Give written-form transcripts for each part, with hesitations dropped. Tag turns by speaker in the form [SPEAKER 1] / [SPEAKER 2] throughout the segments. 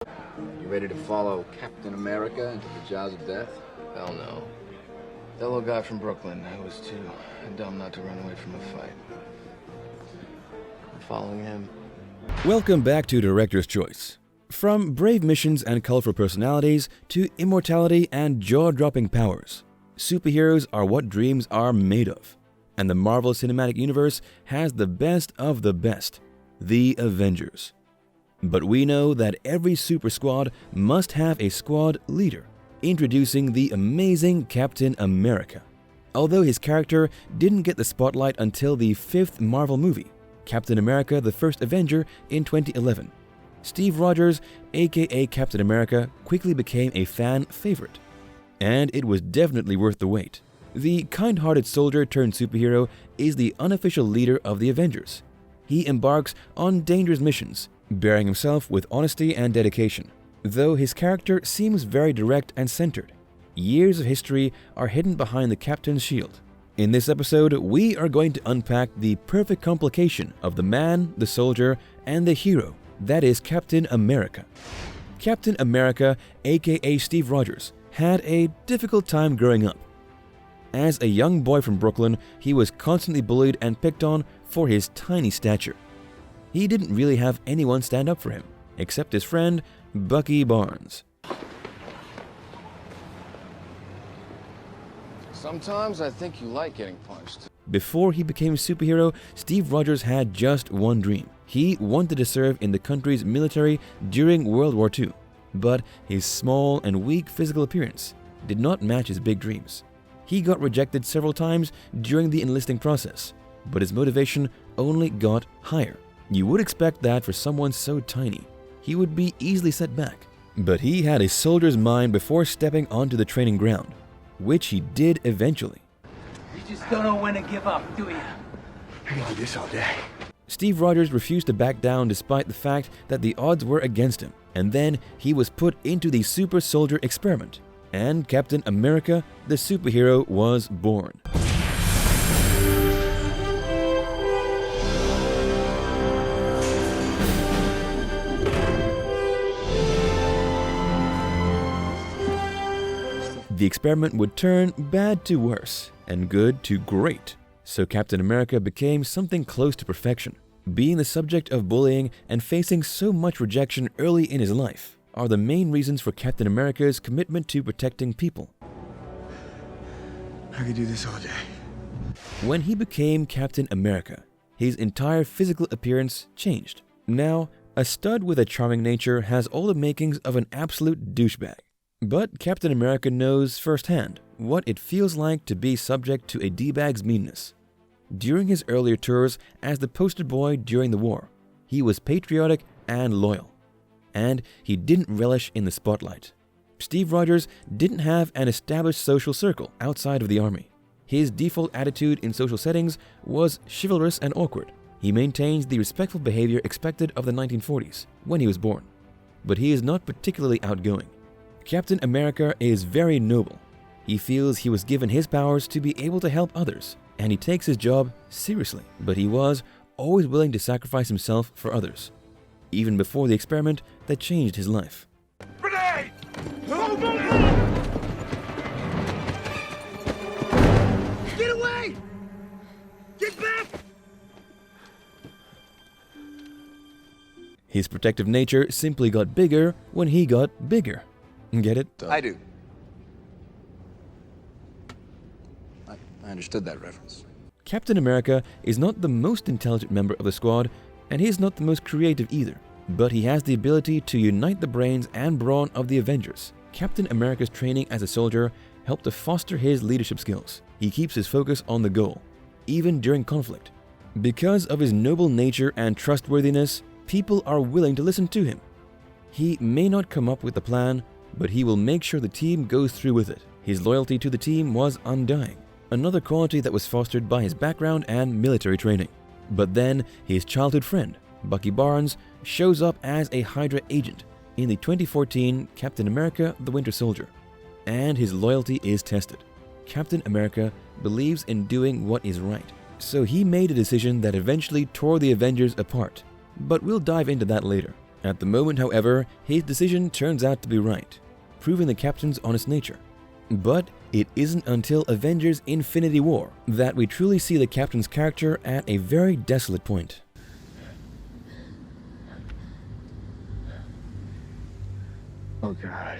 [SPEAKER 1] You ready to follow Captain America into the jaws of death?
[SPEAKER 2] Hell no. That little guy from Brooklyn, I was too dumb not to run away from a fight. I'm following him.
[SPEAKER 3] Welcome back to Director's Choice. From brave missions and colorful personalities to immortality and jaw-dropping powers, superheroes are what dreams are made of. And the Marvel Cinematic Universe has the best of the best, the Avengers. But we know that every super squad must have a squad leader. Introducing the amazing Captain America. Although his character didn't get the spotlight until the 5th Marvel movie, Captain America: The First Avenger in 2011, Steve Rogers, aka Captain America, quickly became a fan favorite. And it was definitely worth the wait. The kind-hearted soldier turned superhero is the unofficial leader of the Avengers. He embarks on dangerous missions, bearing himself with honesty and dedication. Though his character seems very direct and centered, years of history are hidden behind the Captain's shield. In this episode, we are going to unpack the perfect complication of the man, the soldier, and the hero that is Captain America. Captain America, aka Steve Rogers, had a difficult time growing up. As a young boy from Brooklyn, he was constantly bullied and picked on for his tiny stature. He didn't really have anyone stand up for him, except his friend, Bucky Barnes.
[SPEAKER 2] Sometimes I think you like getting punched.
[SPEAKER 3] Before he became a superhero, Steve Rogers had just one dream. He wanted to serve in the country's military during World War II, but his small and weak physical appearance did not match his big dreams. He got rejected several times during the enlisting process, but his motivation only got higher. You would expect that for someone so tiny, he would be easily set back. But he had a soldier's mind before stepping onto the training ground, which he did eventually.
[SPEAKER 4] You just don't know when to give up, do you?
[SPEAKER 1] I can do this all day.
[SPEAKER 3] Steve Rogers refused to back down despite the fact that the odds were against him, and then he was put into the super soldier experiment, and Captain America, the superhero, was born. The experiment would turn bad to worse and good to great, so Captain America became something close to perfection. Being the subject of bullying and facing so much rejection early in his life are the main reasons for Captain America's commitment to protecting people.
[SPEAKER 1] I could do this all day.
[SPEAKER 3] When he became Captain America, his entire physical appearance changed. Now, a stud with a charming nature has all the makings of an absolute douchebag. But Captain America knows firsthand what it feels like to be subject to a D-bag's meanness. During his earlier tours as the poster boy during the war, he was patriotic and loyal, and he didn't relish in the spotlight. Steve Rogers didn't have an established social circle outside of the army. His default attitude in social settings was chivalrous and awkward. He maintains the respectful behavior expected of the 1940s when he was born, but he is not particularly outgoing. Captain America is very noble. He feels he was given his powers to be able to help others, and he takes his job seriously, but he was always willing to sacrifice himself for others, even before the experiment that changed his life.
[SPEAKER 4] Grenade! Get away! Get back!
[SPEAKER 3] His protective nature simply got bigger when he got bigger. Get it?
[SPEAKER 1] I do. I understood that reference.
[SPEAKER 3] Captain America is not the most intelligent member of the squad, and he is not the most creative either, but he has the ability to unite the brains and brawn of the Avengers. Captain America's training as a soldier helped to foster his leadership skills. He keeps his focus on the goal, even during conflict. Because of his noble nature and trustworthiness, people are willing to listen to him. He may not come up with the plan, but he will make sure the team goes through with it. His loyalty to the team was undying, another quality that was fostered by his background and military training. But then, his childhood friend, Bucky Barnes, shows up as a Hydra agent in the 2014 Captain America: The Winter Soldier, and his loyalty is tested. Captain America believes in doing what is right, so he made a decision that eventually tore the Avengers apart, but we'll dive into that later. At the moment, however, his decision turns out to be right, proving the Captain's honest nature. But it isn't until Avengers Infinity War that we truly see the Captain's character at a very desolate point.
[SPEAKER 2] Oh, God.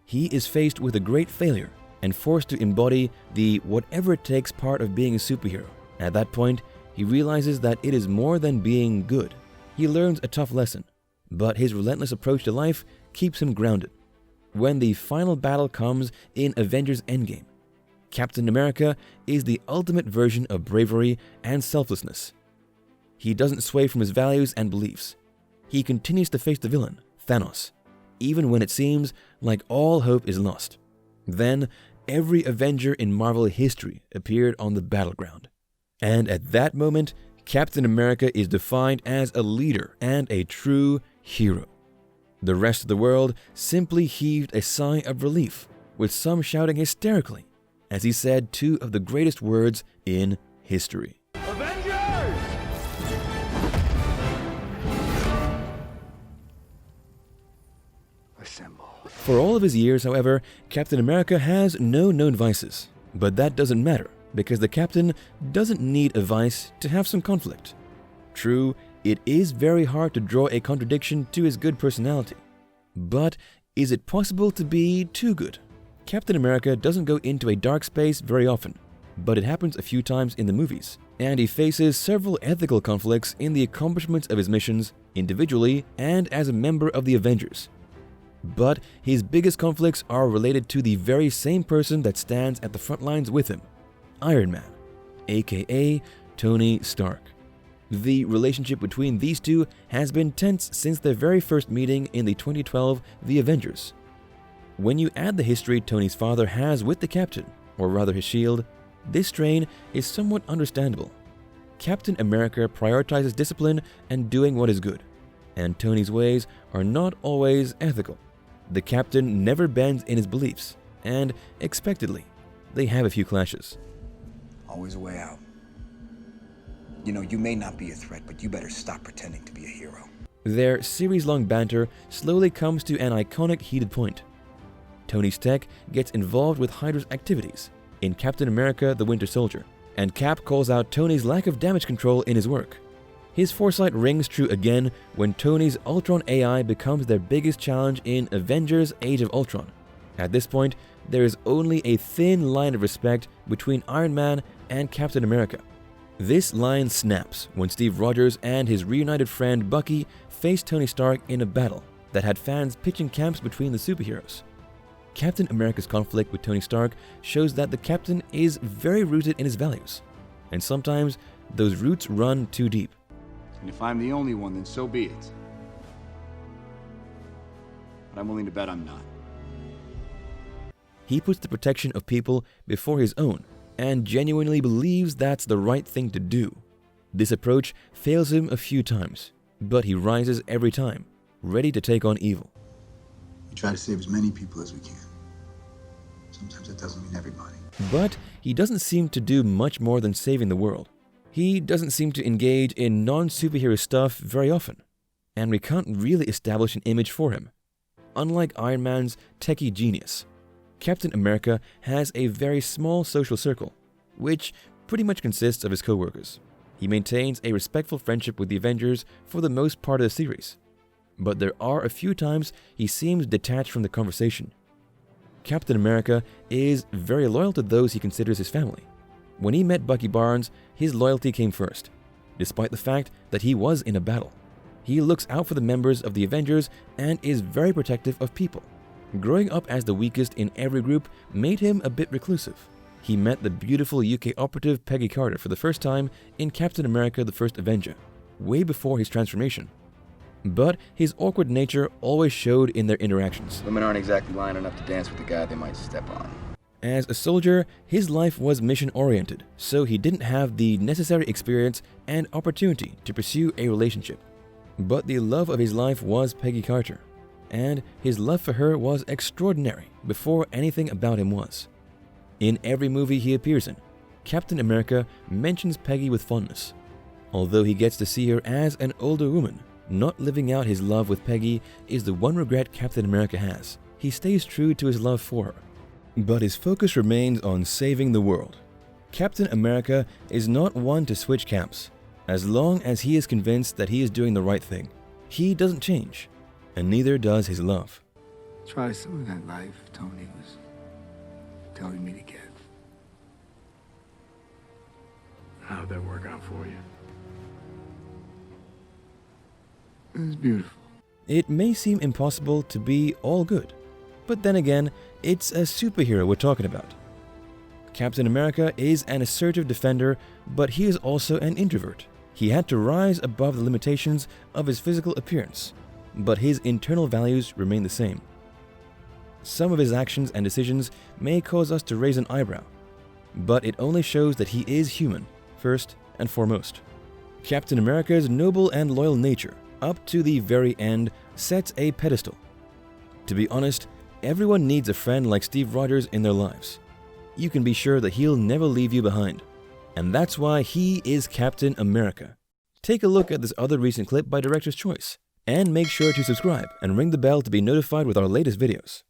[SPEAKER 3] He is faced with a great failure and forced to embody the whatever it takes part of being a superhero. At that point, he realizes that it is more than being good. He learns a tough lesson, but his relentless approach to life keeps him grounded. When the final battle comes in Avengers Endgame, Captain America is the ultimate version of bravery and selflessness. He doesn't sway from his values and beliefs. He continues to face the villain, Thanos, even when it seems like all hope is lost. Then, every Avenger in Marvel history appeared on the battleground. And at that moment, Captain America is defined as a leader and a true hero. The rest of the world simply heaved a sigh of relief, with some shouting hysterically, as he said two of the greatest words in history.
[SPEAKER 4] Avengers!
[SPEAKER 1] Assemble.
[SPEAKER 3] For all of his years, however, Captain America has no known vices. But that doesn't matter, because the Captain doesn't need a vice to have some conflict. True, it is very hard to draw a contradiction to his good personality. But is it possible to be too good? Captain America doesn't go into a dark space very often, but it happens a few times in the movies, and he faces several ethical conflicts in the accomplishments of his missions, individually and as a member of the Avengers. But his biggest conflicts are related to the very same person that stands at the front lines with him, Iron Man, aka Tony Stark. The relationship between these two has been tense since their very first meeting in the 2012 The Avengers. When you add the history Tony's father has with the Captain, or rather his shield, this strain is somewhat understandable. Captain America prioritizes discipline and doing what is good, and Tony's ways are not always ethical. The Captain never bends in his beliefs, and, expectedly, they have a few clashes.
[SPEAKER 5] Always a way out. You know, you may not be a threat, but you better stop pretending to be a hero.
[SPEAKER 3] Their series-long banter slowly comes to an iconic heated point. Tony's tech gets involved with Hydra's activities in Captain America: The Winter Soldier, and Cap calls out Tony's lack of damage control in his work. His foresight rings true again when Tony's Ultron AI becomes their biggest challenge in Avengers: Age of Ultron. At this point, there is only a thin line of respect between Iron Man and Captain America. This line snaps when Steve Rogers and his reunited friend Bucky face Tony Stark in a battle that had fans pitching camps between the superheroes. Captain America's conflict with Tony Stark shows that the Captain is very rooted in his values, and sometimes those roots run too deep.
[SPEAKER 1] And if I'm the only one, then so be it. But I'm willing to bet I'm not.
[SPEAKER 3] He puts the protection of people before his own, and genuinely believes that's the right thing to do. This approach fails him a few times, but he rises every time, ready to take on evil.
[SPEAKER 6] We try to save as many people as we can. Sometimes it doesn't mean everybody.
[SPEAKER 3] But he doesn't seem to do much more than saving the world. He doesn't seem to engage in non-superhero stuff very often, and we can't really establish an image for him. Unlike Iron Man's techie genius, Captain America has a very small social circle, which pretty much consists of his co-workers. He maintains a respectful friendship with the Avengers for the most part of the series, but there are a few times he seems detached from the conversation. Captain America is very loyal to those he considers his family. When he met Bucky Barnes, his loyalty came first, despite the fact that he was in a battle. He looks out for the members of the Avengers and is very protective of people. Growing up as the weakest in every group made him a bit reclusive. He met the beautiful UK operative Peggy Carter for the first time in Captain America: The First Avenger, way before his transformation. But his awkward nature always showed in their interactions.
[SPEAKER 1] Women aren't exactly lining up to dance with the guy they might step on.
[SPEAKER 3] As a soldier, his life was mission-oriented, so he didn't have the necessary experience and opportunity to pursue a relationship. But the love of his life was Peggy Carter, and his love for her was extraordinary before anything about him was. In every movie he appears in, Captain America mentions Peggy with fondness. Although he gets to see her as an older woman, Not living out his love with Peggy is the one regret Captain America has. He stays true to his love for her, but his focus remains on saving the world. Captain America is not one to switch camps. As long as he is convinced that he is doing the right thing, he doesn't change, and neither does his love.
[SPEAKER 6] Try some of that life Tony was telling me to get.
[SPEAKER 7] How'd that work out for you?
[SPEAKER 6] It was beautiful.
[SPEAKER 3] It may seem impossible to be all good, but then again, it's a superhero we're talking about. Captain America is an assertive defender, but he is also an introvert. He had to rise above the limitations of his physical appearance, but his internal values remain the same. Some of his actions and decisions may cause us to raise an eyebrow, but it only shows that he is human, first and foremost. Captain America's noble and loyal nature, up to the very end, sets a pedestal. To be honest, everyone needs a friend like Steve Rogers in their lives. You can be sure that he'll never leave you behind. And that's why he is Captain America. Take a look at this other recent clip by Director's Choice, and make sure to subscribe and ring the bell to be notified with our latest videos.